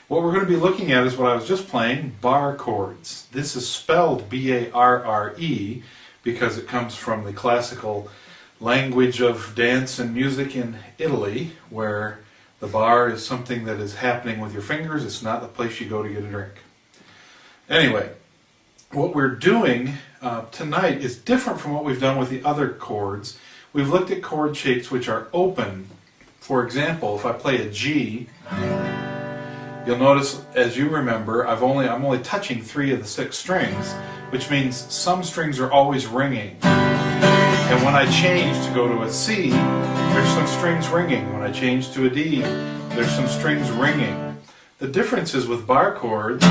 What we're going to be looking at is what I was just playing, bar chords. This is spelled B-A-R-R-E because it comes from the classical language of dance and music in Italy, where the bar is something that is happening with your fingers. It's not the place you go to get a drink. Anyway, what we're doing tonight is different from what we've done with the other chords. We've looked at chord shapes which are open. For example, if I play a G, you'll notice, as you remember, I'm only touching 3 of the 6 strings, which means some strings are always ringing. And when I change to go to a C, there's some strings ringing. When I change to a D, there's some strings ringing. The difference is with bar chords,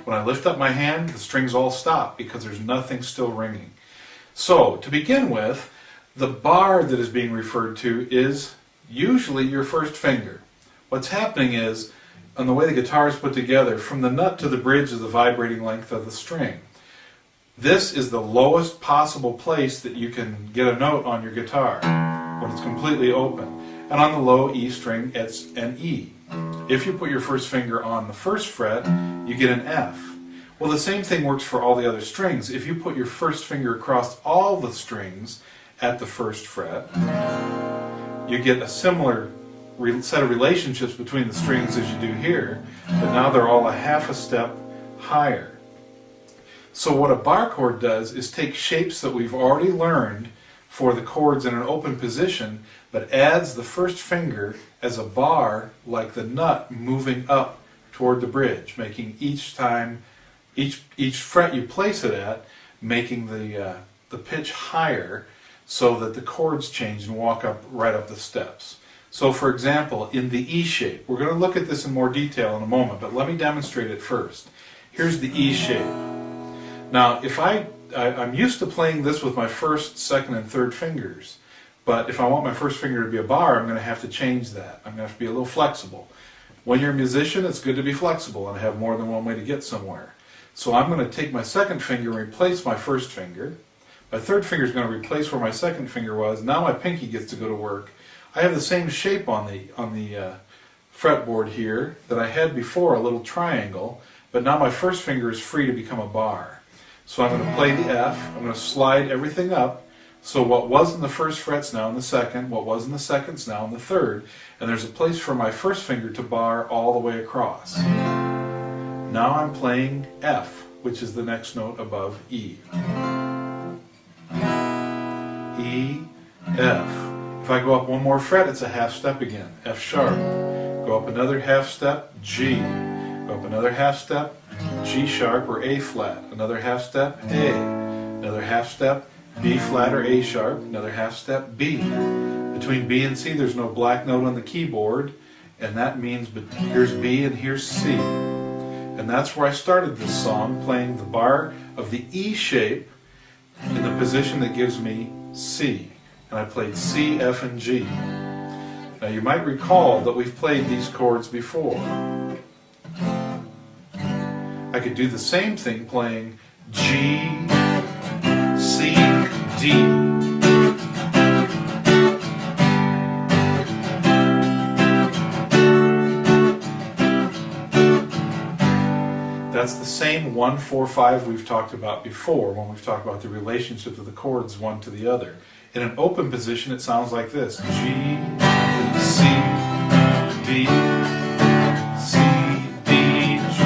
when I lift up my hand, the strings all stop because there's nothing still ringing. So, to begin with, the bar that is being referred to is usually your first finger. What's happening is, on the way the guitar is put together, from the nut to the bridge is the vibrating length of the string. This is the lowest possible place that you can get a note on your guitar when it's completely open. And on the low E string, it's an E. If you put your first finger on the first fret, you get an F. Well, the same thing works for all the other strings. If you put your first finger across all the strings at the first fret, you get a similar set of relationships between the strings as you do here, but now they're all a half a step higher. So what a bar chord does is take shapes that we've already learned for the chords in an open position, but adds the first finger as a bar, like the nut moving up toward the bridge, making each fret you place it at, making the pitch higher so that the chords change and walk up right up the steps. So for example, in the E shape, we're going to look at this in more detail in a moment, but let me demonstrate it first. Here's the E shape. Now, if I'm used to playing this with my first, second, and third fingers, but if I want my first finger to be a bar, I'm going to have to change that. I'm going to have to be a little flexible. When you're a musician, it's good to be flexible and have more than one way to get somewhere. So I'm going to take my second finger and replace my first finger. My third finger is going to replace where my second finger was. Now my pinky gets to go to work. I have the same shape on the fretboard here that I had before, a little triangle, but now my first finger is free to become a bar. So I'm going to play the F, I'm going to slide everything up, so what was in the first fret's now in the second, what was in the second's now in the third, and there's a place for my first finger to bar all the way across. Now I'm playing F, which is the next note above E. E, F. If I go up one more fret, it's a half step again, F sharp. Go up another half step, G. Go up another half step, G sharp or A flat. Another half step, A. Another half step, B flat or A sharp. Another half step, B. Between B and C, there's no black note on the keyboard, and that means here's B and here's C. And that's where I started this song, playing the bar of the E shape in the position that gives me C. And I played C, F, and G. Now you might recall that we've played these chords before. I could do the same thing playing G, C, D. That's the same 1, 4, 5 we've talked about before when we've talked about the relationship of the chords one to the other. In an open position, it sounds like this: G, C, D, C, D, G.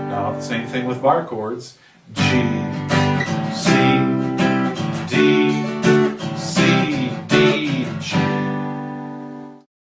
Now, the same thing with bar chords: G, C,